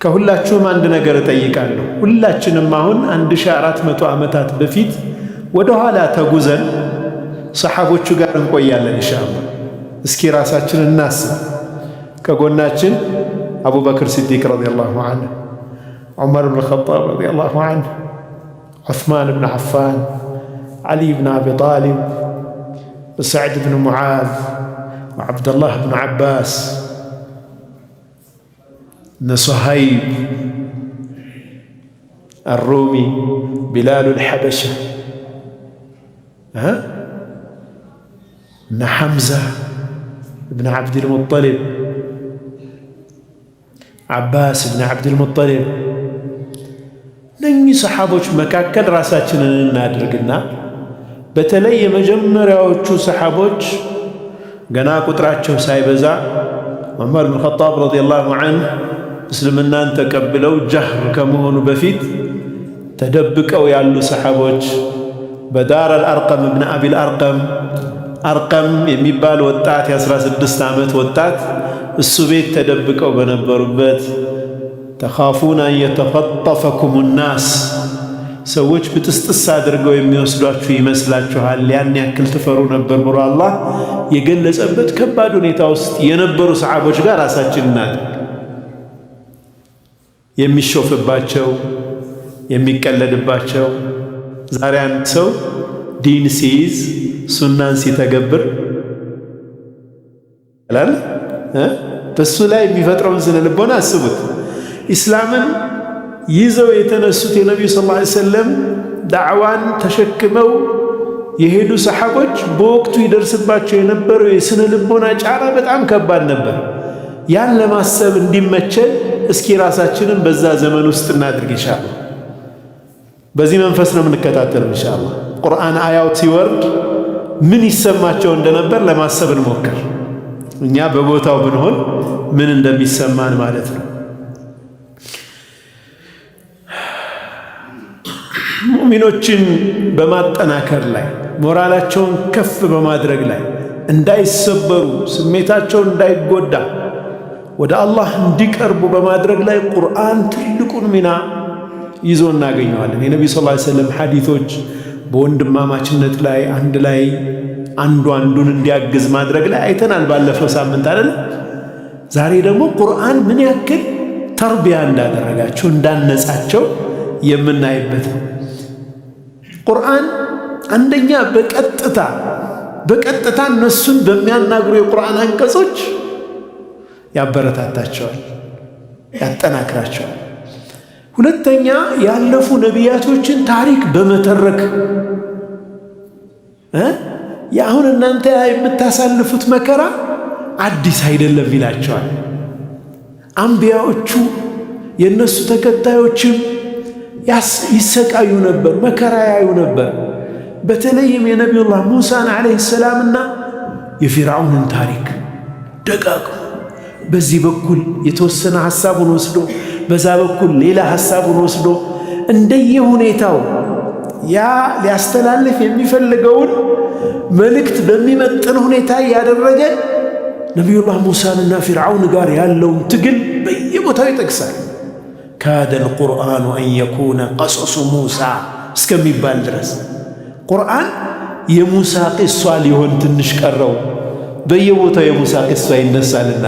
ከሁላችሁም አንድ ነገር እጠይቃለሁ። ሁላችንም አሁን 1400 ዓመታት በፊት ወደ ኋላ ተጉዘን ሰሓቦቹ ጋር እንቆያለን ኢንሻአላህ። እስኪ ራሳችንን እናስብ። ከጎናችን አቡበክር ሲዲቅ ረዲየላሁ ዐንሁ፣ ዑመር ብን ኸጣብ ረዲየላሁ ዐንሁ፣ ዑስማን ብን ዓፋን፣ ዓሊ ብን አቢ ጣሊብ፣ ሰዕድ ብን ሙዓዝ፣ ወዓብደላህ ብን ዓባስ፣ እነ ሱሀይብ አሩሚ፣ ቢላሉ ልሐበሻ፣ እነ ሐምዛ ብን ዓብድልሙጠሊብ፣ ዓባስ ብን ዓብድልሙጠሊብ። እነኚህ ሰሓቦች መካከል ራሳችንን እናድርግና በተለይ የመጀመሪያዎቹ ሰሓቦች ገና ቁጥራቸው ሳይበዛ ዑመር ብን ኸጣብ ረዲየላሁ ዐንሁ እስልምናን ተቀብለው ጀህር ከመሆኑ በፊት ተደብቀው ያሉ ሰሓቦች በዳር አልአርቀም ብን አቢል አርቀም አርቀም የሚባል ወጣት የ16 ዓመት ወጣት እሱ ቤት ተደብቀው በነበሩበት ተኻፉነ አን የተኸጠፈኩም ናስ፣ ሰዎች ብጥስጥስ አድርገው የሚወስዷችሁ ይመስላችኋል፣ ያን ያክል ትፈሩ ነበር ብሎ አላህ የገለጸበት ከባድ ሁኔታ ውስጥ የነበሩ ሰሓቦች ጋር ራሳችን እናድርግ። የሚሾፍባቸው የሚቀለድባቸው። ዛሬ አንድ ሰው ዲን ሲይዝ ሱናን ሲተገብር ይላል በሱ ላይ የሚፈጥረውን ስነ ልቦና አስቡት። ኢስላምን ይዘው የተነሱት የነቢዩ ሰለላሁ ዐለይሂ ወሰለም ዳዕዋን ተሸክመው የሄዱ ሰሓቦች በወቅቱ ይደርስባቸው የነበረው የስነ ልቦና ጫና በጣም ከባድ ነበር። ያን ለማሰብ እንዲመቸን እስኪ ራሳችንን በዛ ዘመን ውስጥ እናድርግ ኢንሻአላህ። በዚህ መንፈስ ነው የምንከታተለው ኢንሻአላህ። ቁርአን አያው ሲወርድ ምን ይሰማቸው እንደነበር ለማሰብ እንሞክር። እኛ በቦታው ብንሆን ምን እንደሚሰማን ማለት ነው። ሙእሚኖችን በማጠናከር ላይ፣ ሞራላቸውን ከፍ በማድረግ ላይ፣ እንዳይሰበሩ ስሜታቸውን እንዳይጎዳ ወደ አላህ እንዲቀርቡ በማድረግ ላይ ቁርአን ትልቁን ሚና ይዞ እናገኘዋለን። የነቢዩ ሰለላሁ ዐለይሂ ወሰለም ሐዲቶች በወንድማማችነት ላይ አንድ ላይ አንዱ አንዱን እንዲያግዝ ማድረግ ላይ አይተናል ባለፈው ሳምንት አይደል? ዛሬ ደግሞ ቁርአን ምን ያክል ተርቢያ እንዳደረጋቸው እንዳነጻቸው የምናይበት ነው። ቁርአን አንደኛ በቀጥታ እነሱን በሚያናግሩ የቁርአን አንቀጾች ያበረታታቸዋል፣ ያጠናክራቸዋል። ሁለተኛ ያለፉ ነቢያቶችን ታሪክ በመተረክ የአሁን እናንተ የምታሳልፉት መከራ አዲስ አይደለም ይላቸዋል። አንቢያዎቹ የእነሱ ተከታዮችም ይሰቃዩ ነበር፣ መከራ ያዩ ነበር። በተለይም የነቢዩላህ ሙሳን ዓለይሂ ሰላምና የፊርዓውንን ታሪክ ደጋግሞ በዚህ በኩል የተወሰነ ሐሳቡን ወስዶ በዛ በኩል ሌላ ሐሳቡን ወስዶ እንደየሁኔታው ያ ሊያስተላልፍ የሚፈልገውን መልእክት በሚመጥን ሁኔታ ያደረገ ነቢዩላህ ሙሳንና ፊርዓውን ጋር ያለውን ትግል በየቦታው ይጠቅሳል። ካደል ቁርአኑ አን የኩነ ቀሶሱ ሙሳ እስከሚባል ድረስ ቁርአን የሙሳ ቂሷ ሊሆን ትንሽ ቀረው። በየቦታው የሙሳ ቂሷ ይነሳልና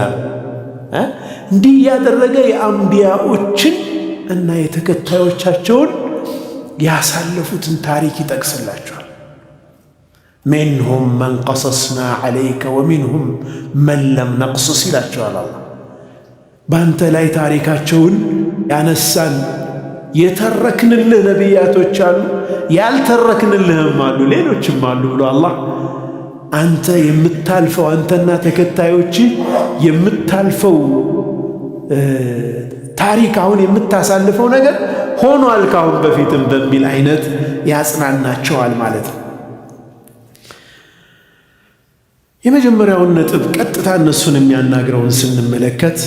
እንዲህ ያደረገ የአንቢያዎችን እና የተከታዮቻቸውን ያሳለፉትን ታሪክ ይጠቅስላቸዋል። ሚንሁም መን ቀሰስና ዐለይከ ወሚንሁም መን ለም ነቅሱስ ይላቸዋል አላህ። በአንተ ላይ ታሪካቸውን ያነሳን የተረክንልህ ነቢያቶች አሉ፣ ያልተረክንልህም አሉ፣ ሌሎችም አሉ ብሎ አላህ አንተ የምታልፈው አንተና ተከታዮች የምታልፈው ታሪክ አሁን የምታሳልፈው ነገር ሆኗል ካሁን በፊትም በሚል አይነት ያጽናናቸዋል ማለት ነው። የመጀመሪያውን ነጥብ ቀጥታ እነሱን የሚያናግረውን ስንመለከት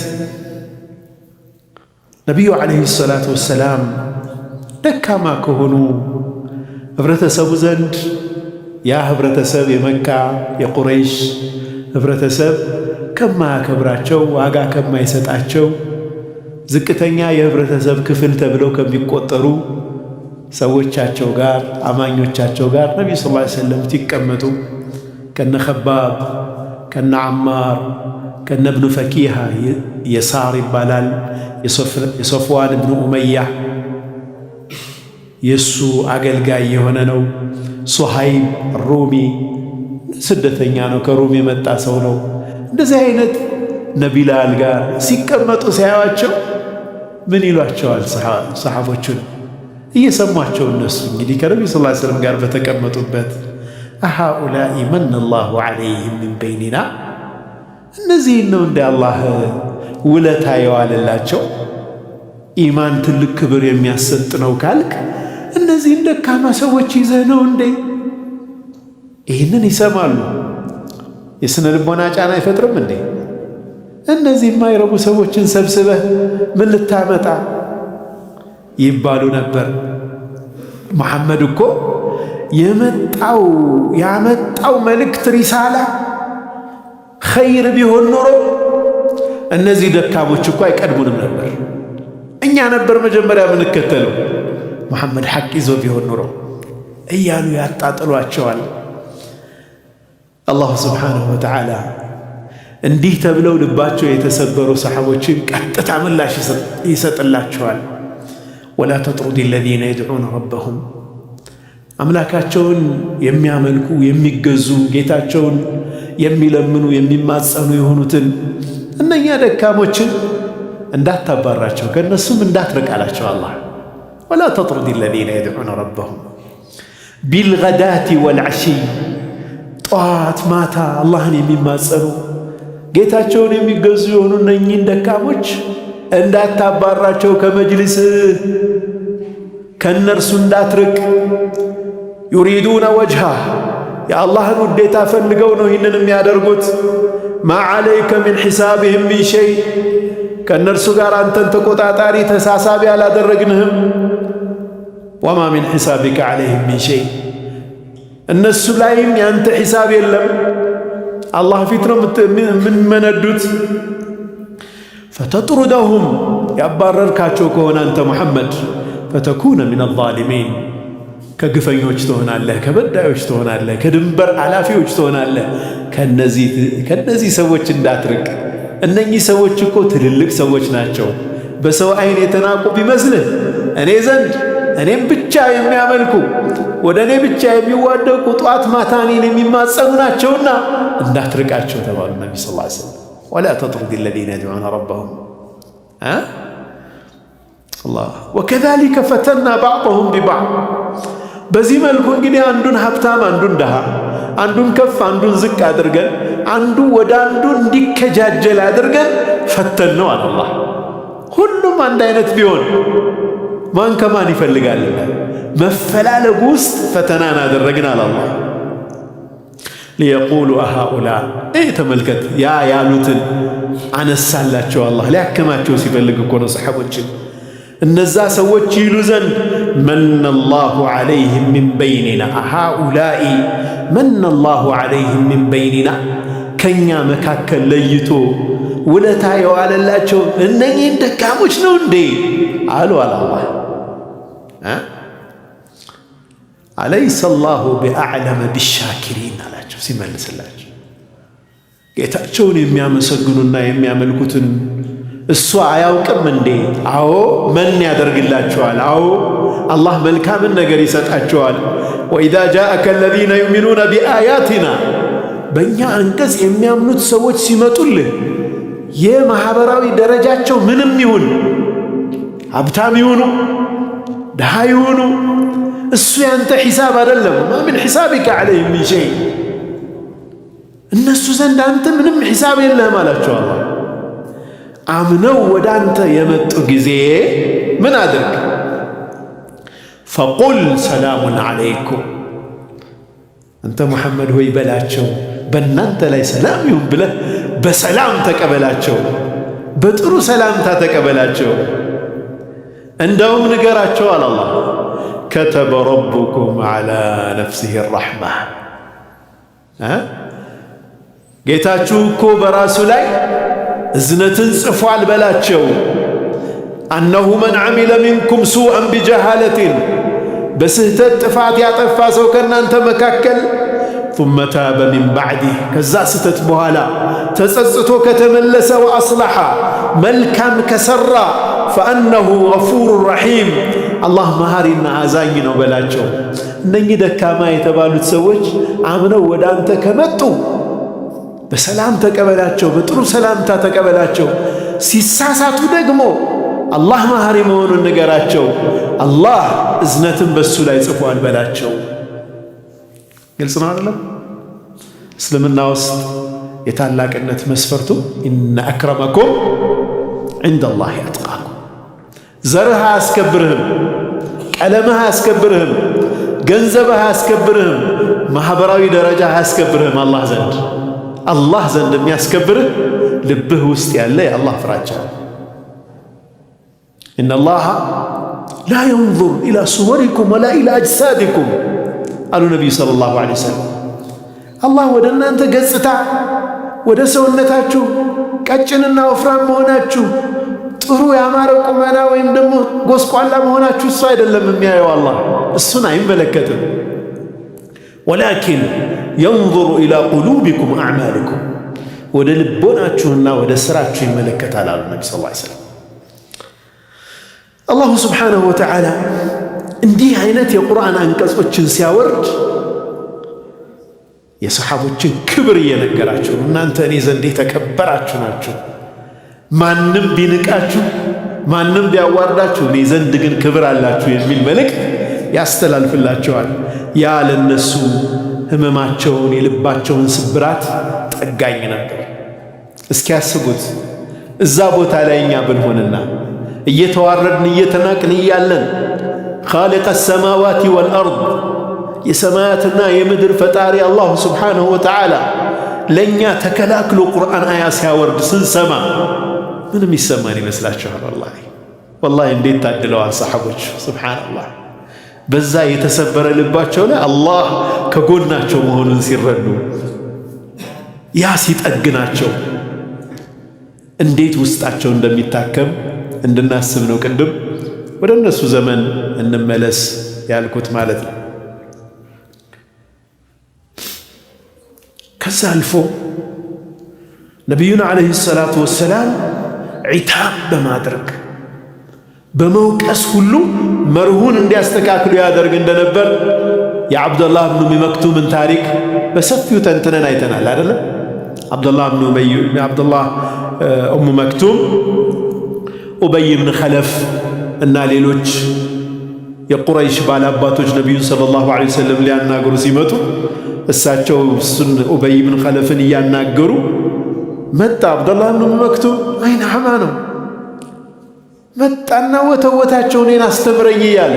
ነቢዩ ዓለይሂ ሰላቱ ወሰላም ደካማ ከሆኑ ህብረተሰቡ ዘንድ ያ ህብረተሰብ የመካ የቁረይሽ ህብረተሰብ ከማያከብራቸው ዋጋ ከማይሰጣቸው ዝቅተኛ የህብረተሰብ ክፍል ተብለው ከሚቆጠሩ ሰዎቻቸው ጋር አማኞቻቸው ጋር ነቢዩ ሰለላሁ ዐለይሂ ወሰለም ሲቀመጡ ከነ ኸባብ ከነ ዓማር ከነ እብኑ ፈኪሃ የሳር ይባላል የሶፍዋን እብኑ ኡመያ የእሱ አገልጋይ የሆነ ነው። ሱሃይብ ሩሚ ስደተኛ ነው፣ ከሩም የመጣ ሰው ነው። እንደዚህ አይነት ነቢላል ጋር ሲቀመጡ ሲያዩአቸው ምን ይሏቸዋል? ሰሓቦቹን እየሰሟቸው እነሱ እንግዲህ ከነቢ ስ ሰለም ጋር በተቀመጡበት አሃኡላኢ መነ ላሁ ዐለይህም ሚን በይኒና፣ እነዚህን ነው እንደ አላህ ውለታ የዋለላቸው ኢማን ትልቅ ክብር የሚያሰጥ ነው ካልክ እነዚህን ደካማ ሰዎች ይዘህ ነው እንዴ? ይህንን ይሰማሉ። የስነ ልቦና ጫና አይፈጥርም እንዴ? እነዚህ የማይረቡ ሰዎችን ሰብስበህ ምን ልታመጣ ይባሉ ነበር። መሐመድ እኮ ያመጣው መልእክት ሪሳላ ኸይር ቢሆን ኖሮ እነዚህ ደካሞች እኮ አይቀድሙንም ነበር። እኛ ነበር መጀመሪያ የምንከተለው መሐመድ ሐቅ ይዞ ቢሆን ኖሮ እያሉ ያጣጥሏቸዋል። አላሁ ስብሓንሁ ወተዓላ እንዲህ ተብለው ልባቸው የተሰበሩ ሰሓቦችን ቀጥታ ምላሽ ይሰጥላቸዋል። ወላ ተጥሩድ አለዚነ የድዑነ ረበሁም፣ አምላካቸውን የሚያመልኩ የሚገዙ ጌታቸውን የሚለምኑ የሚማጸኑ የሆኑትን እነኛ ደካሞችን እንዳታባራቸው ከእነሱም እንዳትርቃላቸው አላህ ወላ ተጥሩድ አለዚነ የድዑነ ረበሁም ቢልገዳቲ ወልዐሺይ፣ ጠዋት ማታ አላህን የሚማጸኑ ጌታቸውን የሚገዙ የሆኑ እነኚህን ደካሞች እንዳታባራቸው ከመጅልስ ከእነርሱ እንዳትርቅ። ዩሪዱነ ወጅሃ፣ የአላህን ውዴታ ፈልገው ነው ይህንን የሚያደርጉት። ማ ዓለይከ ሚን ሒሳብህም ሚን ሸይ፣ ከእነርሱ ጋር አንተን ተቆጣጣሪ ተሳሳቢ አላደረግንህም። ወማ ሚን ሒሳቢከ ዓለይህም ሚን ሸይ፣ እነሱ ላይም ያንተ ሒሳብ የለም፣ አላህ ፊት ነው የምንመነዱት። ፈተጥሩደሁም፣ ያባረርካቸው ከሆነ አንተ ሙሐመድ ፈተኩነ ሚነ ዛሊሚን፣ ከግፈኞች ትሆናለህ፣ ከበዳዮች ትሆናለህ፣ ከድንበር አላፊዎች ትሆናለህ። ከነዚህ ሰዎች እንዳትርቅ። እነኚህ ሰዎች እኮ ትልልቅ ሰዎች ናቸው። በሰው አይን የተናቁ ቢመስልህ እኔ ዘንድ እኔም ብቻ የሚያመልኩ ወደ እኔ ብቻ የሚዋደቁ ጧት ማታ እኔን የሚማጸኑ ናቸውና እንዳትርቃቸው ተባሉ ነቢ ስ ላ ሰለም። ወላ ተጥሩድ አለዚነ የድዑነ ረበሁም ወከዛሊከ ፈተና ባዕضሁም ቢባዕድ። በዚህ መልኩ እንግዲህ አንዱን ሀብታም አንዱን ድሃ፣ አንዱን ከፍ አንዱን ዝቅ አድርገን አንዱ ወደ አንዱ እንዲከጃጀል አድርገን ፈተን ነው አለ አላህ። ሁሉም አንድ አይነት ቢሆን ማን ከማን ይፈልጋልና መፈላለጉ ውስጥ ፈተናን አደረግን አለ አላህ። ሊየቁሉ አሃኡላ፣ ተመልከት ያሉትን አነሳላቸው አላህ። ሊያከማቸው ሲፈልግ እኮ ነው ሰሓቦችን። እነዛ ሰዎች ይሉ ዘንድ መነ ላሁ ዐለይህም ሚን በይኒና፣ አሃኡላኢ መነ ላሁ ዐለይህም ሚን በይኒና፣ ከእኛ መካከል ለይቶ ውለታ የዋለላቸው እነኚህን ደካሞች ነው እንዴ አሉ አለ አላህ። አለይሰ ላሁ ቢአዕለመ ቢሻኪሪን አላቸው ሲመልስላቸው። ጌታቸውን የሚያመሰግኑና የሚያመልኩትን እሱ አያውቅም እንዴ? አዎ። መን ያደርግላቸዋል? አዎ። አላህ መልካምን ነገር ይሰጣቸዋል። ወኢዛ ጃአከ አለዚነ ዩእሚኑነ ቢአያቲና፣ በእኛ አንቀጽ የሚያምኑት ሰዎች ሲመጡልህ የማኅበራዊ ደረጃቸው ምንም ይሁን፣ ሀብታም ይሁኑ ድሃ ይሁኑ፣ እሱ ያንተ ሒሳብ አይደለም። ማ ሚን ሒሳቢከ ዐለይሂም ሚን ሸይ፣ እነሱ ዘንድ አንተ ምንም ሒሳብ የለህም አላቸው አላህ። አምነው ወደ አንተ የመጡ ጊዜ ምን አድርግ? ፈቁል ሰላሙን ዐለይኩም፣ አንተ ሙሐመድ ሆይ በላቸው በእናንተ ላይ ሰላም ይሁን ብለህ በሰላም ተቀበላቸው፣ በጥሩ ሰላምታ ተቀበላቸው። እንደውም ንገራቸው አለ አላህ ከተበ ረቡኩም ዐላ ነፍሲሂ ረሕማ፣ ጌታችሁ እኮ በራሱ ላይ እዝነትን ጽፏል በላቸው። أنه من عمل منكم سوءا بجهالة بسهتت ጥፋት ያጠፋ ሰው ከናንተ መካከል ثم تاب من بعده كذا ستت بኋላ ተጸጽቶ ከተመለሰ وأصلح መልካም ከሰራ فأنه غفور رحيم الله መሐሪና አዛኝ ነው በላቸው። እነኚህ ደካማ የተባሉት ሰዎች አምነው ወደ አንተ ከመጡ በሰላም ተቀበላቸው፣ በጥሩ ሰላምታ ተቀበላቸው። ሲሳሳቱ ደግሞ አላህ መሐሪ መሆኑን ንገራቸው። አላህ እዝነትን በሱ ላይ ጽፏል በላቸው። ግልጽ ነው አይደለም? እስልምና ውስጥ የታላቅነት መስፈርቱ ኢነ አክረመኩም ዐንደላሂ አትቃኩም። ዘርህ አያስከብርህም፣ ቀለምህ አያስከብርህም፣ ገንዘብህ አያስከብርህም፣ ማህበራዊ ደረጃ አያስከብርህም። አላህ ዘንድ የሚያስከብርህ ልብህ ውስጥ ያለ የአላህ ፍራቻ። ኢነላሃ ላ የንዙር ኢላ ሱወሪኩም ወላ ኢላ አጅሳዲኩም አሉ ነቢዩ ሰለላሁ ዐለይሂ ወሰለም። አላህ ወደ እናንተ ገጽታ፣ ወደ ሰውነታችሁ ቀጭንና ወፍራም መሆናችሁ፣ ጥሩ ያማረ ቁመና ወይም ደግሞ ጎስቋላ መሆናችሁ እሱ አይደለም የሚያየው። አላህ እሱን አይመለከትም። ወላኪን የንዙሩ ኢላ ቁሉቢኩም አዕማሊኩም፣ ወደ ልቦናችሁና ወደ ስራችሁ ይመለከታል አሉ ነቢ ስ ላ ሰለም። አላሁ ስብሓነሁ ወተዓላ እንዲህ አይነት የቁርአን አንቀጾችን ሲያወርድ የሰሓቦችን ክብር እየነገራቸው እናንተ እኔ ዘንድ የተከበራችሁ ናችሁ፣ ማንም ቢንቃችሁ ማንም ቢያዋርዳችሁ እኔ ዘንድ ግን ክብር አላችሁ የሚል መልእክት ያስተላልፍላቸዋል። ያ ለነሱ ህመማቸውን የልባቸውን ስብራት ጠጋኝ ነበር። እስኪያስቡት እዛ ቦታ ላይ እኛ ብንሆንና እየተዋረድን እየተናቅን እያለን ኻሊቀ ሰማዋቲ ወልአርድ የሰማያትና የምድር ፈጣሪ አላሁ ስብሓንሁ ወተዓላ ለእኛ ተከላክሎ ቁርአን አያ ሲያወርድ ስንሰማ ምንም ይሰማን ይመስላችኋል? ወላሂ እንዴት ታድለዋል ሰሓቦች! ሱብሓነላህ። በዛ የተሰበረ ልባቸው ላይ አላህ ከጎናቸው መሆኑን ሲረዱ ያ ሲጠግናቸው እንዴት ውስጣቸው እንደሚታከም እንድናስብ ነው። ቅድም ወደ እነሱ ዘመን እንመለስ ያልኩት ማለት ነው። ከዛ አልፎ ነቢዩን ዓለይሂ ሰላቱ ወሰላም ዒታብ በማድረግ በመውቀስ ሁሉ መርሁን እንዲያስተካክሉ ያደርግ እንደነበር የዓብደላህ ብኑ ኡሚ መክቱምን ታሪክ በሰፊው ተንትነን አይተናል አይደለም? ዓብደላህ ኡሙ መክቱም ኡበይ ብን ኸለፍ እና ሌሎች የቁረይሽ ባላባቶች ነቢዩን ሰለላሁ ዐለይሂ ወሰለም ሊያናገሩ ሲመጡ እሳቸው እሱን ኡበይ ብን ኸለፍን እያናገሩ መጣ። ዓብደላህ ብን ኡሚ መክቱም አይን ሐማ ነው። መጣና ወተወታቸው እኔን አስተምረኝ እያለ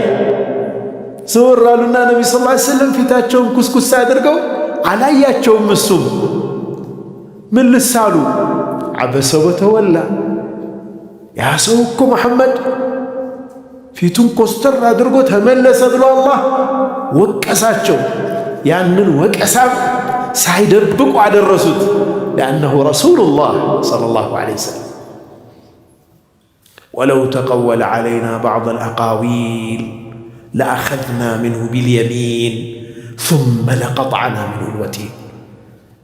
ዘወር አሉና ነቢ ስ ላ ሰለም ፊታቸውን ኩስኩስ አድርገው አላያቸውም። እሱም ምን ልሳሉ ዓበሰ ወተወላ፣ ያ ሰው እኮ መሐመድ ፊቱን ኮስተር አድርጎ ተመለሰ ብሎ አላህ ወቀሳቸው። ያንን ወቀሳም ሳይደብቁ አደረሱት። ሊአነሁ ረሱሉላህ ሰለላሁ ዐለይሂ ወሰለም ወለው ተቀወለ ዐለይና በዕደል አቃዊል ለአኸዝና ምንሁ ቢልየሚን ሱመ ለቀጠዕና ምንሁል ወቲን።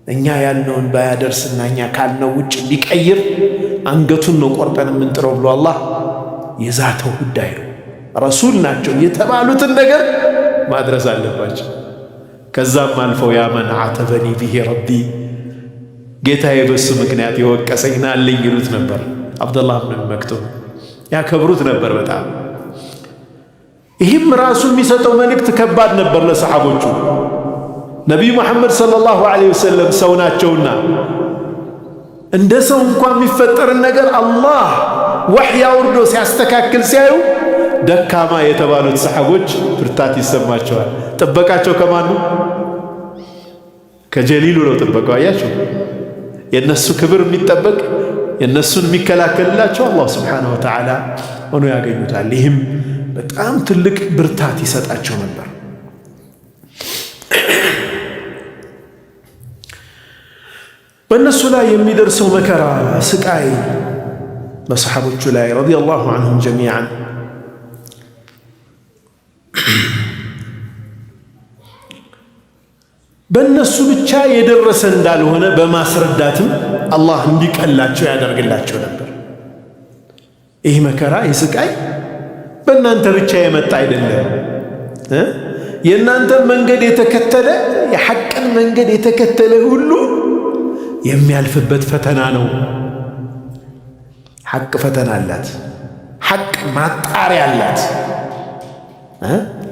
እኛ ያልነውን ባያደርስና እኛ ካልነው ውጭ ቢቀይር አንገቱን ነው ቆርጠን የምንጥረው ብሎ አላህ የዛተው ጉዳይ ነው። ረሱል ናቸው የተባሉትን ነገር ማድረስ አለባቸው። ከዛም አልፈው ያ መን ዓተበኒ ቢሂ ረቢ፣ ጌታዬ በሱ ምክንያት የወቀሰኝ ናልኝ ይሉት ነበር። ዓብደላህ ብን ኡሚ መክቱም ያከብሩት ነበር በጣም። ይህም ራሱ የሚሰጠው መልእክት ከባድ ነበር ለሰሓቦቹ። ነቢዩ መሐመድ ሰለላሁ ዐለይሂ ወሰለም ሰው ናቸውና እንደ ሰው እንኳን የሚፈጠርን ነገር አላህ ወሕይ አውርዶ ሲያስተካክል ሲያዩ ደካማ የተባሉት ሰሓቦች ብርታት ይሰማቸዋል። ጥበቃቸው ከማን ነው? ከጀሊሉ ነው ጥበቃው። አያቸው የእነሱ ክብር የሚጠበቅ የእነሱን የሚከላከልላቸው አላህ ስብሓነሁ ወተዓላ ሆኖ ያገኙታል። ይህም በጣም ትልቅ ብርታት ይሰጣቸው ነበር። በእነሱ ላይ የሚደርሰው መከራ፣ ስቃይ በሰሐቦቹ ላይ ረዲየላሁ ዐንሁም ጀሚዓን። በእነሱ ብቻ የደረሰ እንዳልሆነ በማስረዳትም አላህ እንዲቀላቸው ያደርግላቸው ነበር። ይህ መከራ ይህ ስቃይ በእናንተ ብቻ የመጣ አይደለም። የእናንተን መንገድ የተከተለ የሐቅን መንገድ የተከተለ ሁሉ የሚያልፍበት ፈተና ነው። ሐቅ ፈተና አላት። ሐቅ ማጣሪያ አላት።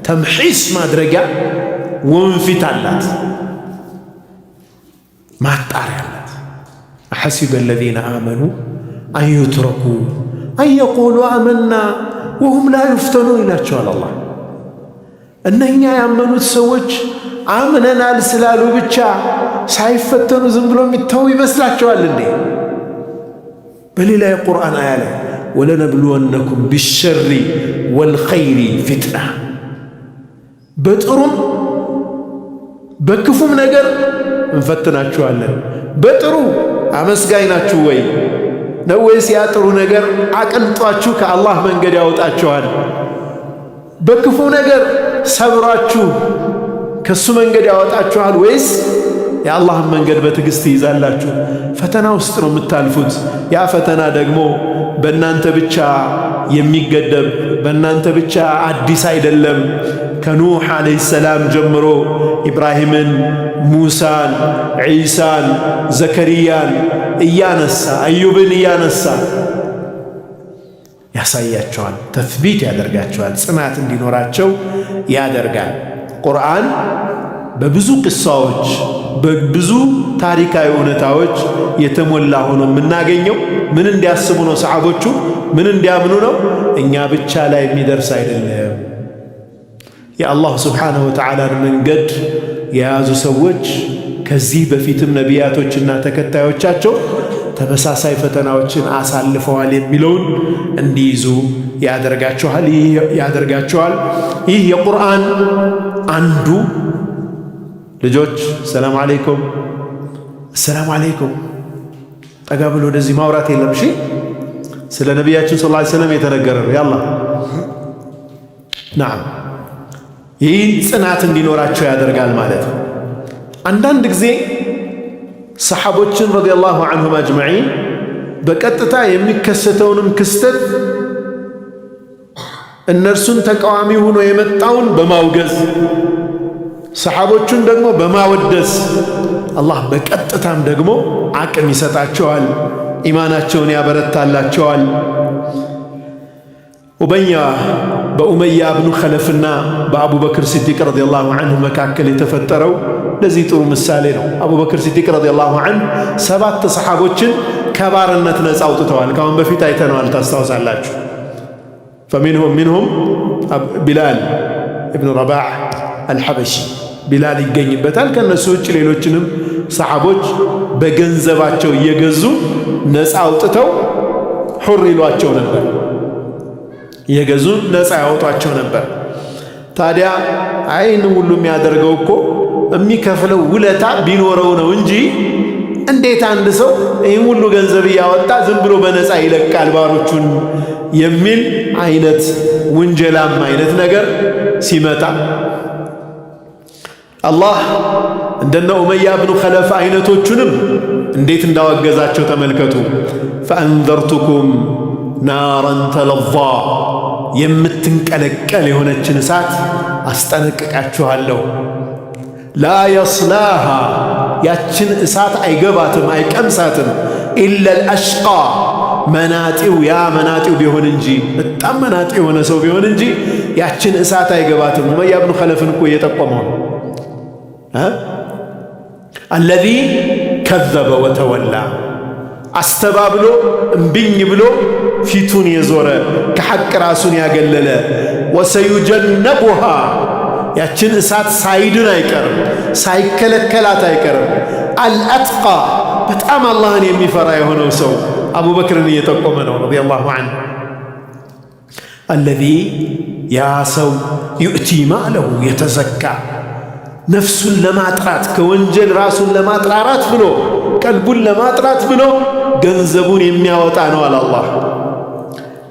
ተምሒስ ማድረጊያ ወንፊት አላት። ማጣሪያ አላት። አሐሲበ አለዚነ አመኑ አን ዩትረኩ አን የቁሉ አመና ወሁም ላ ዩፍተኑን ይላቸዋል አላህ። እነኛ ያመኑት ሰዎች አምነናል ስላሉ ብቻ ሳይፈተኑ ዝም ብሎ የሚተው ይመስላቸዋል እንዴ? በሌላ የቁርአን አያ ላይ ወለነብሉወነኩም ቢሸሪ ወልኸይሪ ፊትና፣ በጥሩም በክፉም ነገር እንፈትናችኋለን። በጥሩ አመስጋኝ ናችሁ ወይ ነው ወይስ ያ ጥሩ ነገር አቅንጧችሁ ከአላህ መንገድ ያወጣችኋል? በክፉ ነገር ሰብራችሁ ከሱ መንገድ ያወጣችኋል ወይስ የአላህን መንገድ በትዕግስት ይዛላችሁ? ፈተና ውስጥ ነው የምታልፉት። ያ ፈተና ደግሞ በእናንተ ብቻ የሚገደብ በእናንተ ብቻ አዲስ አይደለም። ከኑሕ ዓለይሂ ሰላም ጀምሮ ኢብራሂምን፣ ሙሳን፣ ዒሳን፣ ዘከርያን እያነሳ አዩብን እያነሳ ያሳያቸዋል። ተፍቢት ያደርጋቸዋል። ጽናት እንዲኖራቸው ያደርጋል። ቁርአን በብዙ ቅሳዎች በብዙ ታሪካዊ እውነታዎች የተሞላ ሆኖ የምናገኘው ምን እንዲያስቡ ነው? ሰሓቦቹ ምን እንዲያምኑ ነው? እኛ ብቻ ላይ የሚደርስ አይደለም። የአላህ ስብሓንሁ ወተዓላን መንገድ የያዙ ሰዎች ከዚህ በፊትም ነቢያቶችና ተከታዮቻቸው ተመሳሳይ ፈተናዎችን አሳልፈዋል የሚለውን እንዲይዙ ያደርጋቸዋል። ይህ የቁርአን አንዱ ልጆች ሰላም አለይኩም ሰላም አለይኩም ጠጋ ብሎ ወደዚህ ማውራት የለም። እሺ፣ ስለ ነቢያችን ሰለላሁ ዐለይሂ ወሰለም የተነገረ ነው። ያላ ናም ይህ ጽናት እንዲኖራቸው ያደርጋል ማለት ነው። አንዳንድ ጊዜ ሰሓቦችን ረዲየላሁ ዐንሁም አጅመዒን በቀጥታ የሚከሰተውንም ክስተት እነርሱን ተቃዋሚ ሆኖ የመጣውን በማውገዝ ሰሓቦቹን ደግሞ በማወደስ አላህ በቀጥታም ደግሞ አቅም ይሰጣቸዋል፣ ኢማናቸውን ያበረታላቸዋል። በኡመያ ብኑ ኸለፍና በአቡበክር ሲዲቅ ረዲየላሁ ዐንሁ መካከል የተፈጠረው ለዚህ ጥሩ ምሳሌ ነው። አቡበክር ሲዲቅ ረዲየላሁ ዐንሁ 7 ሰሓቦችን ከባርነት ነፃ አውጥተዋል። ካሁን በፊት አይተነዋል፣ ታስታውሳላችሁ። ሚንሁም ቢላል ኢብኑ ረባሕ አልሐበሺ ቢላል ይገኝበታል። ከነሱ ውጭ ሌሎችንም ሰሓቦች በገንዘባቸው እየገዙ ነፃ አውጥተው ሑር ይሏቸው ነበር፣ እየገዙ ነፃ ያወጧቸው ነበር። ታዲያ አይን ሁሉ የሚያደርገው እኮ የሚከፍለው ውለታ ቢኖረው ነው እንጂ እንዴት አንድ ሰው ይህም ሁሉ ገንዘብ እያወጣ ዝም ብሎ በነፃ ይለቃል ባሮቹን የሚል አይነት ውንጀላም አይነት ነገር ሲመጣ አላህ እንደነ ኡመያ ብኑ ኸለፍ አይነቶቹንም እንዴት እንዳወገዛቸው ተመልከቱ። ፈአንዘርቱኩም ናረን ተለዛ፣ የምትንቀለቀል የሆነችን እሳት አስጠነቅቃችኋለሁ። ላ የስላሃ፣ ያችን እሳት አይገባትም አይቀምሳትም፣ ኢለል አሽቃ፣ መናጢው ያ መናጢው ቢሆን እንጂ በጣም መናጢ የሆነ ሰው ቢሆን እንጂ ያችን እሳት አይገባትም። ኡመያ ብኑ ኸለፍን እኮ እየጠቆመው ነው። አለዚ ከዘበ ወተወላ፣ አስተባብሎ እምቢኝ ብሎ ፊቱን የዞረ ከሐቅ ራሱን ያገለለ። ወሰዩጀነቡሃ፣ ያችን እሳት ሳይድን አይቀርም ሳይከለከላት አይቀርም። አልአትቃ፣ በጣም አላህን የሚፈራ የሆነው ሰው አቡበክርን እየጠቆመ ነው ረዲየላሁ ዐንሁ። አለዚ፣ ያ ሰው ዩእቲ ማለሁ የተዘካ፣ ነፍሱን ለማጥራት ከወንጀል ራሱን ለማጥራራት ብሎ ቀልቡን ለማጥራት ብሎ ገንዘቡን የሚያወጣ ነው አለ አላህ።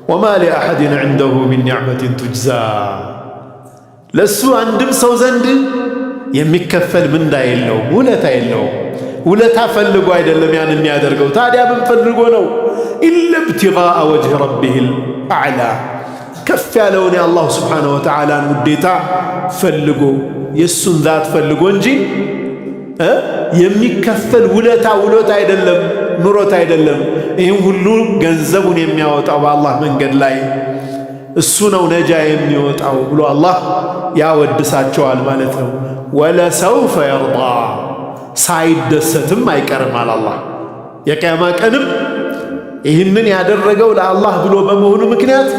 ወማ ሊአሐድን ዐንደሁ ሚን ኒዕመትን ቱጅዛ ለሱ አንድም ሰው ዘንድ የሚከፈል ምንዳ የለውም፣ ውለታ የለውም። ውለታ ፈልጎ አይደለም ያን የሚያደርገው። ታዲያ ምን ፈልጎ ነው? ኢላ ብቲጋአ ወጅህ ረቢሂል አዕላ ከፍ ያለውን የአላሁ ስብሓነሁ ወተዓላን ውዴታ ፈልጎ የእሱን ዛት ፈልጎ እንጂ የሚከፈል ውለታ አይደለም፣ ኑሮት አይደለም። ይህም ሁሉ ገንዘቡን የሚያወጣው በአላህ መንገድ ላይ እሱ ነው ነጃ የሚወጣው ብሎ አላህ ያወድሳቸዋል ማለት ነው። ወለሰውፈ የርዳ ሳይደሰትም አይቀርም አለ አላህ። የቅያማ ቀንም ይህንን ያደረገው ለአላህ ብሎ በመሆኑ ምክንያት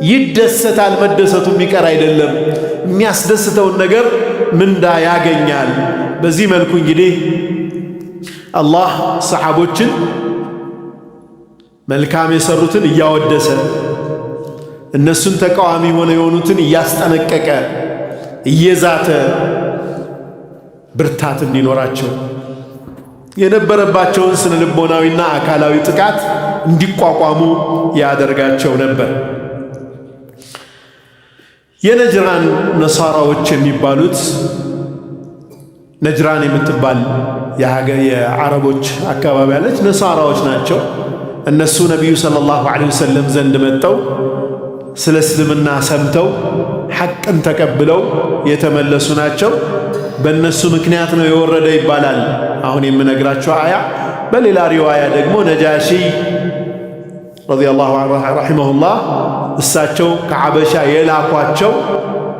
ይደሰታል። መደሰቱ የሚቀር አይደለም። የሚያስደስተውን ነገር ምንዳ ያገኛል። በዚህ መልኩ እንግዲህ አላህ ሰሓቦችን መልካም የሰሩትን እያወደሰ እነሱን ተቃዋሚ ሆነ የሆኑትን እያስጠነቀቀ እየዛተ ብርታት እንዲኖራቸው የነበረባቸውን ስነ ልቦናዊና አካላዊ ጥቃት እንዲቋቋሙ ያደርጋቸው ነበር። የነጅራን ነሳራዎች የሚባሉት ነጅራን የምትባል የዓረቦች አካባቢ ያለች ነሳራዎች ናቸው። እነሱ ነቢዩ ሰለላሁ ዐለይሂ ወሰለም ዘንድ መጥተው ስለ እስልምና ሰምተው ሐቅን ተቀብለው የተመለሱ ናቸው። በእነሱ ምክንያት ነው የወረደ ይባላል አሁን የምነግራቸው አያ። በሌላ ሪዋያ ደግሞ ነጃሺ ረዲየላሁ ዐንሁ ረሒመሁላህ እሳቸው ከሐበሻ የላኳቸው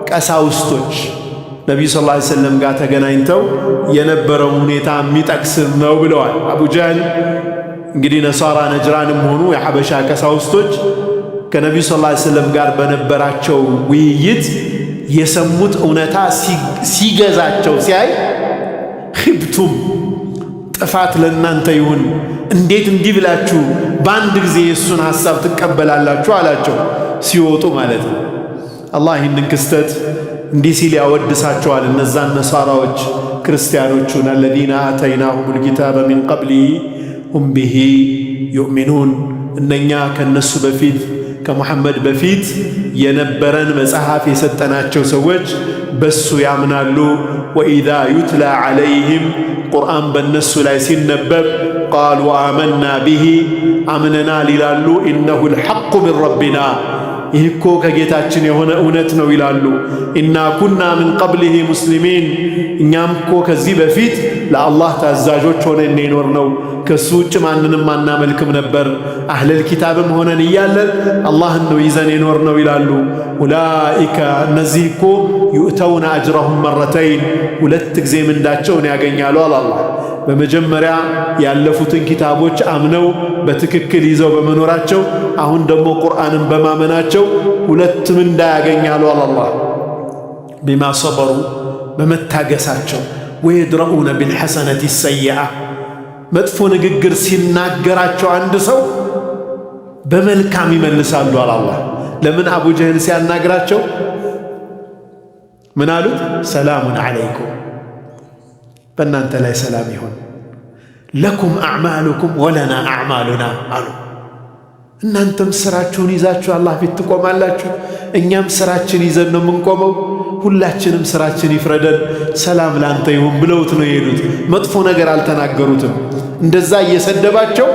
ቀሳውስቶች ነቢዩ ሰለላሁ ዐለይሂ ወሰለም ጋር ተገናኝተው የነበረው ሁኔታ የሚጠቅስ ነው ብለዋል። አቡ ጀህል እንግዲህ ነሳራ ነጅራንም ሆኑ የሐበሻ ቀሳውስቶች ከነቢዩ ሰለላሁ ዐለይሂ ወሰለም ጋር በነበራቸው ውይይት የሰሙት እውነታ ሲገዛቸው ሲያይ ኺብቱም ጥፋት ለእናንተ ይሁን፣ እንዴት እንዲህ ብላችሁ በአንድ ጊዜ የእሱን ሐሳብ ትቀበላላችሁ አላቸው። ሲወጡ ማለት ነው። አላህ ይህንን ክስተት እንዲህ ሲል ያወድሳቸዋል። እነዛን ነሳራዎች ክርስቲያኖቹን አለዚነ አተይናሁሙል ኪታበ ሚን ቀብሊሂ ሁም ቢሂ ዩእሚኑን እነኛ ከነሱ በፊት ከሙሐመድ በፊት የነበረን መጽሐፍ የሰጠናቸው ሰዎች በሱ ያምናሉ። ወኢዛ ዩትላ ዐለይህም ቁርአን በነሱ ላይ ሲነበብ ቃሉ አመና ቢሂ አምነናል ይላሉ። ኢነሁል ሐቁ ሚን ረቢና ይህ እኮ ከጌታችን የሆነ እውነት ነው ይላሉ። ኢና ኩና ምን ቀብሊሂ ሙስሊሚን እኛም እኮ ከዚህ በፊት ለአላህ ታዛዦች ሆነን የኖር ነው፣ ከሱ ውጭ ማንንም አናመልክም ነበር፣ አህለል ኪታብም ሆነን እያለን አላህን ነው ይዘን የኖር ነው ይላሉ። ኡላኢከ እነዚህ እኮ ዩእተውነ አጅረሁም መረተይን ሁለት ጊዜ ምንዳቸውን ያገኛሉ አለ አላህ። በመጀመሪያ ያለፉትን ኪታቦች አምነው በትክክል ይዘው በመኖራቸው አሁን ደግሞ ቁርአንን በማመናቸው ሁለት ምንዳ ያገኛሉ አለ አላህ። ቢማ ሰበሩ በመታገሳቸው ወየድረኡነ ቢልሐሰነቲ ሰይአ መጥፎ ንግግር ሲናገራቸው አንድ ሰው በመልካም ይመልሳሉ አለ አላህ። ለምን አቡ ጀህል ሲያናግራቸው ምን አሉት? ሰላሙን ዐለይኩም በእናንተ ላይ ሰላም ይሆን፣ ለኩም አዕማሉኩም ወለና አዕማሉና አሉ። እናንተም ስራችሁን ይዛችሁ አላህ ፊት ትቆማላችሁ፣ እኛም ስራችን ይዘን ነው የምንቆመው፣ ሁላችንም ስራችን ይፍረደን፣ ሰላም ላንተ ይሁን ብለውት ነው የሄዱት። መጥፎ ነገር አልተናገሩትም። እንደዛ እየሰደባቸው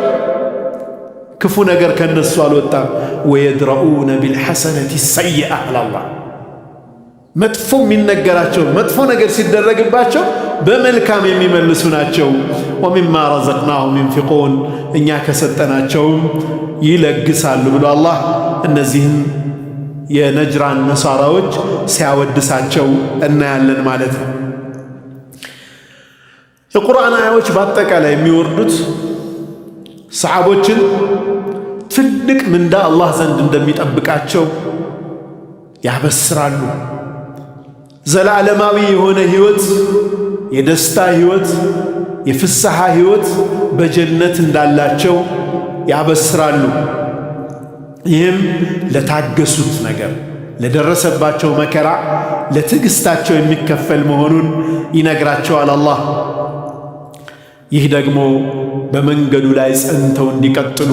ክፉ ነገር ከነሱ አልወጣም። ወየድረኡነ ቢልሐሰነቲ ሰይአ አላህ መጥፎ የሚነገራቸው መጥፎ ነገር ሲደረግባቸው በመልካም የሚመልሱ ናቸው። ወሚማ ረዘቅናሁም ዩንፊቁን እኛ ከሰጠናቸውም ይለግሳሉ ብሎ አላህ እነዚህን የነጅራን ነሳራዎች ሲያወድሳቸው እናያለን ማለት ነው። የቁርአን አያዎች በአጠቃላይ የሚወርዱት ሰሓቦችን ትልቅ ምንዳ አላህ ዘንድ እንደሚጠብቃቸው ያበስራሉ። ዘላለማዊ የሆነ ሕይወት፣ የደስታ ሕይወት፣ የፍስሐ ሕይወት በጀነት እንዳላቸው ያበስራሉ። ይህም ለታገሱት ነገር፣ ለደረሰባቸው መከራ፣ ለትዕግስታቸው የሚከፈል መሆኑን ይነግራቸዋል አላህ። ይህ ደግሞ በመንገዱ ላይ ጸንተው እንዲቀጥሉ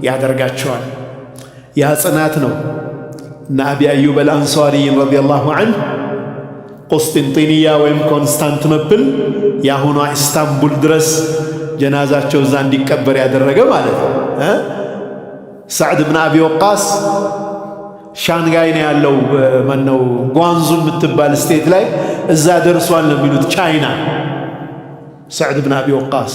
ያደርጋቸዋል። ያ ጽናት ነው። እና አቢ አዩብ አልአንሷሪ ረዲየላሁ ዐንሁ ቁስጥንጢንያ ወይም ኮንስታንቲኖፕል የአሁኗ ኢስታንቡል ድረስ ጀናዛቸው እዛ እንዲቀበር ያደረገ ማለት ነው። ሳዕድ ብን አቢ ወቃስ ሻንጋይ ነው ያለው፣ ማነው ጓንዙ የምትባል ስቴት ላይ እዛ ደርሷል ነው የሚሉት። ቻይና ሳዕድ ብን አቢ ወቃስ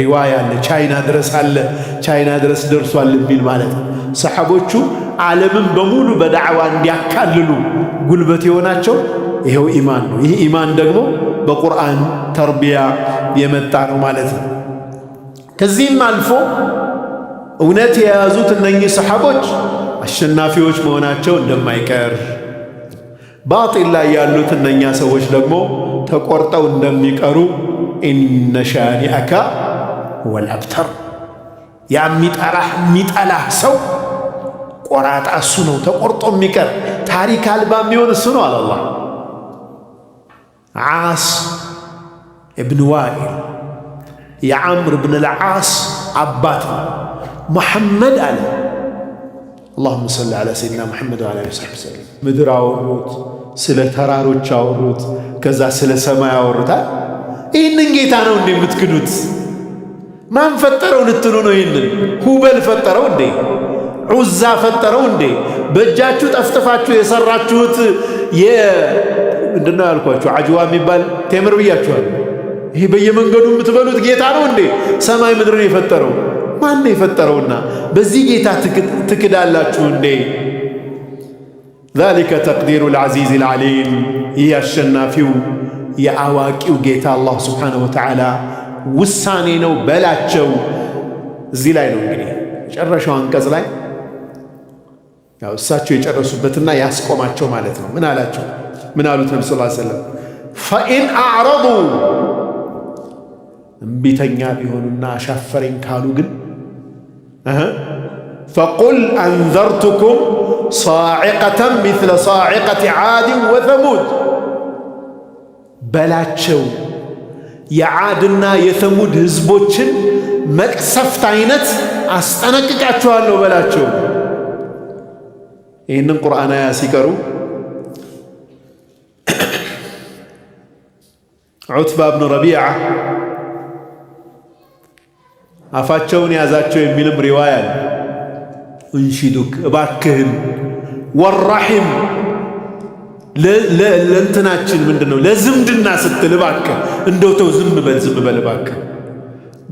ሪዋያ አለ፣ ቻይና ድረስ አለ፣ ቻይና ድረስ ደርሷል የሚል ማለት ነው። ሰሓቦቹ ዓለምን በሙሉ በዳዕዋ እንዲያካልሉ ጉልበት የሆናቸው ይኸው ኢማን ነው። ይህ ኢማን ደግሞ በቁርአን ተርቢያ የመጣ ነው ማለት ነው። ከዚህም አልፎ እውነት የያዙት እነኚህ ሰሓቦች አሸናፊዎች መሆናቸው እንደማይቀር፣ ባጢል ላይ ያሉት እነኛ ሰዎች ደግሞ ተቆርጠው እንደሚቀሩ ኢነ ሻኒአከ ሁወል አብተር፣ የሚጠላህ ሰው ቆራጣ እሱ ነው፣ ተቆርጦ የሚቀር ታሪክ አልባ የሚሆን እሱ ነው አለ አላህ። ዓስ እብን ዋኢል የዓምር ብን ልዓስ አባት ነው። መሐመድ አለ አላሁመ ሰሊ ዐላ ሰይድና መሐመድ ወዐላ አሊሂ ወሰለም። ምድር አወሩት፣ ስለ ተራሮች አወሩት፣ ከዛ ስለ ሰማይ አወሩታል። ይህንን ጌታ ነው እንዴ የምትክዱት? ማን ፈጠረው ልትሉ ነው? ይህንን ሁበል ፈጠረው እንዴ? ዑዛ ፈጠረው እንዴ? በእጃችሁ ጠፍጥፋችሁ የሰራችሁት ምንድነው ያልኳችሁ? አጅዋ የሚባል ቴምር ብያችኋል። ይሄ በየመንገዱ የምትበሉት ጌታ ነው እንዴ ሰማይ ምድርን የፈጠረው? ማን ነው የፈጠረውና በዚህ ጌታ ትክዳላችሁ እንዴ? ذلك تقدير العزيز العليم። ይህ አሸናፊው የአዋቂው ጌታ አላህ ስብሓነሁ ወተዓላ ውሳኔ ነው በላቸው። እዚህ ላይ ነው እንግዲህ ጨረሻው አንቀጽ ላይ ያው እሳቸው የጨረሱበትና ያስቆማቸው ማለት ነው። ምን አላቸው? ምን አሉት ነቢ ሰለላሁ ዐለይሂ ወሰለም? ፈኢን አዕረዱ፣ እምቢተኛ ቢሆኑና አሻፈረኝ ካሉ ግን ፈቁል አንዘርቱኩም ሳዒቀተን ሚስለ ሳዒቀቲ ዓድን ወተሙድ በላቸው የዓድና የተሙድ ህዝቦችን መቅሰፍት አይነት አስጠነቅቃችኋለሁ በላቸው። ይህንን ቁርአን አያ ሲቀሩ ዑትባ ብኑ ረቢዓ አፋቸውን ያዛቸው የሚልም ሪዋያ አለ። እንሺዱክ እባክህን ወራሒም ለእንትናችን ምንድነው ለዝምድና ስትል እባክህ እንደው ተው ዝም በል እባክህ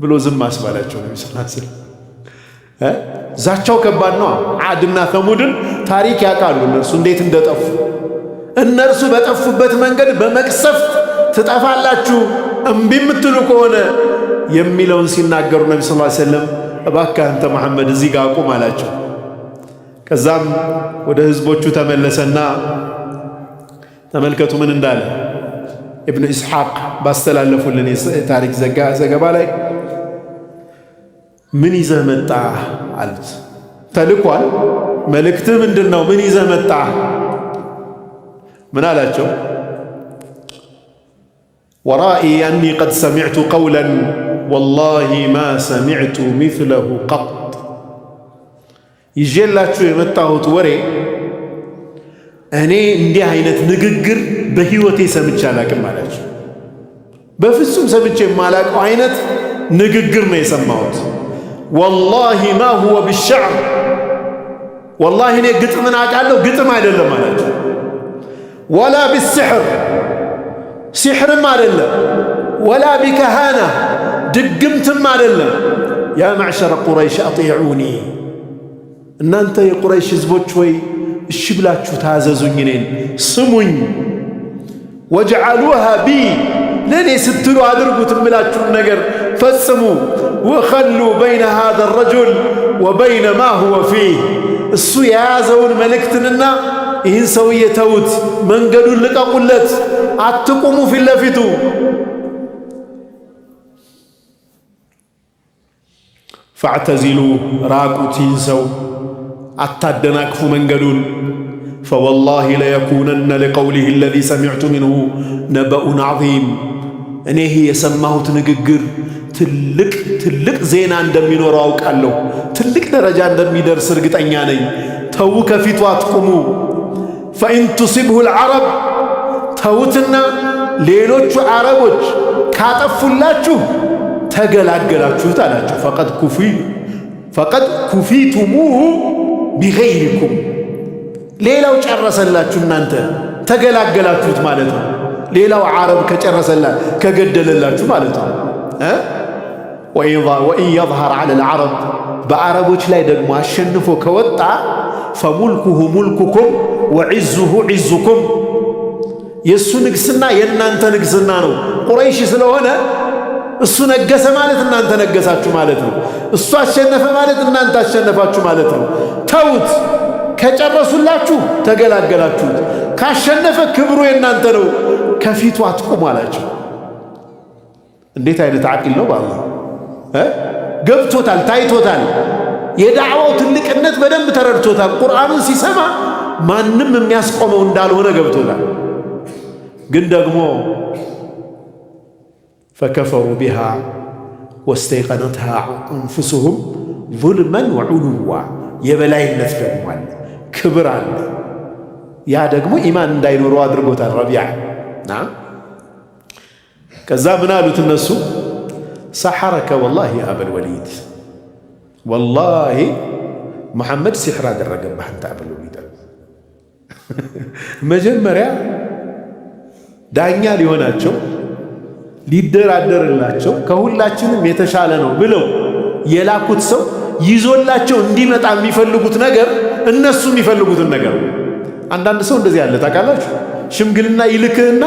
ብሎ ዝም አስባላቸው ነው ሰላሰል። ዛቻው ከባድ ነው። ዓድና ተሙድን ታሪክ ያውቃሉ እነርሱ እንዴት እንደጠፉ። እነርሱ በጠፉበት መንገድ በመቅሰፍት ትጠፋላችሁ እምቢ የምትሉ ከሆነ የሚለውን ሲናገሩ ነቢ ሰለላሁ ዐለይሂ ወሰለም እባክህ አንተ መሐመድ እዚህ ጋር አቁም አላቸው። ከዛም ወደ ህዝቦቹ ተመለሰና ተመልከቱ ምን እንዳለ ኢብኑ ኢስሐቅ ባስተላለፉልን የታሪክ ዘገባ ላይ ምን ይዘህ መጣ አሉት። ተልኳል፣ መልእክትህ ምንድን ነው? ምን ይዘህ መጣ? ምን አላቸው? ወራኢ አኒ ቀድ ሰሚዕቱ ቀውለን ወላሂ ማ ሰሚዕቱ ሚስለሁ ቀጥ። ይዤላችሁ የመጣሁት ወሬ እኔ እንዲህ አይነት ንግግር በህይወቴ ሰምቼ አላቅም አላቸው። በፍጹም ሰምቼ የማላቀው አይነት ንግግር ነው የሰማሁት። ወላሂ ማ ሁወ ቢሸዕር፣ ወላሂ እኔ ግጥምን አውቃለሁ ግጥም አይደለም አላቸው። ወላ ቢስሕር፣ ሲሕርም አይደለም። ወላ ቢከሃና፣ ድግምትም አይደለም። ያ ማዕሸረ ቁረይሽ አጢዑኒ፣ እናንተ የቁረይሽ ህዝቦች ሆይ እሺ ብላችሁ ታዘዙኝ፣ እኔን ስሙኝ። ወጅዓሉሃ ቢ፣ ለእኔ ስትሉ አድርጉት እምላችሁን ነገር ፈጽሙ። ወኸሉ በይነ ሃዛ ረጁል ወበይነ ማ ሁወ ፊህ፣ እሱ የያዘውን መልእክትንና ይህን ሰውዬ ተዉት፣ መንገዱን ልቀቁለት፣ አትቁሙ ፊት ለፊቱ። ፈዕተዚሉ፣ ራቁት፣ ይህን ሰው አታደናቅፉ መንገዱን። ፈወላሂ ለየኩነነ ሊቀውሊህ አለዚ ሰሚዕቱ ሚንሁ ነበኡን ዐዚም፣ እኔ የሰማሁት ንግግር ትልቅ ዜና እንደሚኖረው አውቃለሁ። ትልቅ ደረጃ እንደሚደርስ እርግጠኛ ነኝ። ተው ከፊቱ አትቁሙ። ፈኢን ቱሲብሁ ልዓረብ ተውትና ሌሎቹ ዓረቦች ካጠፉላችሁ ተገላገላችሁት አላቸው። ፈቀድ ኩፊቱሙሁ ቢገይሪኩም ሌላው ጨረሰላችሁ፣ እናንተ ተገላገላችሁት ማለት ነው። ሌላው ዓረብ ከገደለላችሁ ማለት ነው። ወኢን የظهር ዐለ ልዓረብ በዓረቦች ላይ ደግሞ አሸንፎ ከወጣ ፈሙልኩሁ ሙልኩኩም ወዒዙሁ ዒዙኩም የእሱ ንግስና የእናንተ ንግስና ነው። ቁረይሽ ስለሆነ እሱ ነገሰ ማለት እናንተ ነገሳችሁ ማለት ነው። እሱ አሸነፈ ማለት እናንተ አሸነፋችሁ ማለት ነው። ተውት፣ ከጨረሱላችሁ ተገላገላችሁት። ካሸነፈ ክብሩ የእናንተ ነው፣ ከፊቱ አትቁሙ አላቸው። እንዴት አይነት ዓቂል ነው! በአላህ ገብቶታል፣ ታይቶታል። የዳዕዋው ትልቅነት በደንብ ተረድቶታል። ቁርአኑን ሲሰማ ማንም የሚያስቆመው እንዳልሆነ ገብቶታል። ግን ደግሞ ፈከፈሩ ቢሃ ወስተይቀነትሃ አንፉሱሁም ዙልመን ወዑሉዋ የበላይነት ደግሞ አለ፣ ክብር አለ። ያ ደግሞ ኢማን እንዳይኖረው አድርጎታል። ረቢዓ ከዛ ምን አሉት እነሱ? ሰሐረከ ወላሂ አበል ወሊድ፣ ወላሂ መሐመድ ሲሕር አደረገብህ አንተ አበል ወሊድ። መጀመሪያ ዳኛ ሊሆናቸው ሊደራደርላቸው ከሁላችንም የተሻለ ነው ብለው የላኩት ሰው ይዞላቸው እንዲመጣ የሚፈልጉት ነገር እነሱ የሚፈልጉትን ነገር። አንዳንድ ሰው እንደዚህ ያለ ታውቃላችሁ። ሽምግልና ይልክህና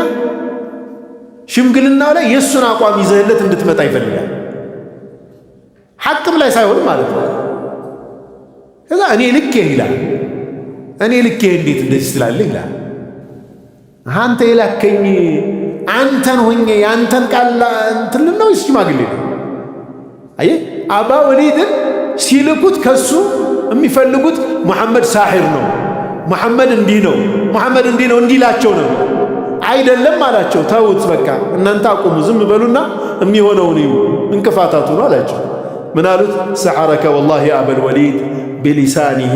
ሽምግልናው ላይ የእሱን አቋም ይዘህለት እንድትመጣ ይፈልጋል። ሐቅም ላይ ሳይሆን ማለት ነው። ከዛ እኔ ልኬህ ይላል። እኔ ልኬህ እንዴት እንደዚህ ትላለህ ይላል። አንተ የላከኝ አንተን ሆኜ የአንተን ቃል እንትን ነው ሽማግሌ ነው። አየህ አባ ወሊድን ሲልኩት ከሱ የሚፈልጉት መሐመድ ሳሒር ነው፣ መሐመድ እንዲህ ነው፣ መሐመድ እንዲህ ነው እንዲላቸው ነው። አይደለም አላቸው። ተውት በቃ እናንተ አቁሙ፣ ዝም በሉና የሚሆነውን እዩ፣ እንቅፋታቱ ነው አላቸው። ምን አሉት? ሰሐረከ ወላሂ አበል ወሊድ ቢሊሳኒሂ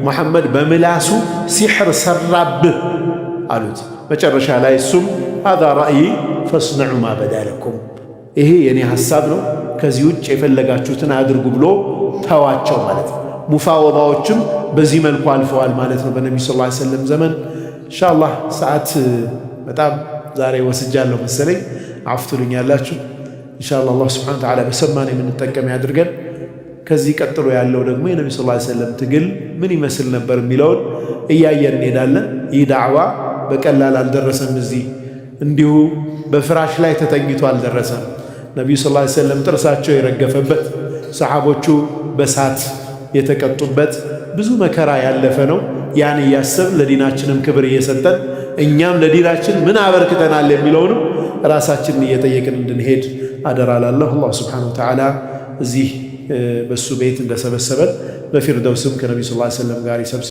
መሐመድ በምላሱ ሲሕር ሰራብህ አሉት። መጨረሻ ላይ እሱም ሃዛ ረእይ ፈስነዑ ማ በዳ ለኩም፣ ይሄ የኔ ሐሳብ ነው፣ ከዚህ ውጭ የፈለጋችሁትን አድርጉ ብሎ ተዋቸው ማለት ነው። ሙፋወዳዎችም በዚህ መልኩ አልፈዋል ማለት ነው በነቢዩ ሰለላሁ ዐለይሂ ወሰለም ዘመን። ኢንሻአላህ ሰዓት በጣም ዛሬ ወስጃለሁ መሰለኝ፣ አፍቱልኝ ያላችሁ። ኢንሻአላህ አላህ ሱብሓነሁ ወተዓላ በሰማን የምንጠቀም ያድርገን። ከዚህ ቀጥሎ ያለው ደግሞ የነቢዩ ሰለላሁ ዐለይሂ ወሰለም ትግል ምን ይመስል ነበር የሚለውን እያየን እንሄዳለን። ይህ ዳዕዋ በቀላል አልደረሰም። እዚህ እንዲሁ በፍራሽ ላይ ተተኝቶ አልደረሰም። ነቢዩ ሰለላሁ ዐለይሂ ወሰለም ጥርሳቸው የረገፈበት፣ ሰሓቦቹ በሳት የተቀጡበት ብዙ መከራ ያለፈ ነው። ያን እያሰብ ለዲናችንም ክብር እየሰጠን እኛም ለዲናችን ምን አበርክተናል የሚለውንም ራሳችንን እየጠየቅን እንድንሄድ አደራ ላለሁ። አላህ ሱብሓነሁ ወተዓላ እዚህ በሱ ቤት እንደሰበሰበን በፊርደውስም ከነቢዩ ሰለላሁ ዐለይሂ ወሰለም ጋር ይሰብስበን።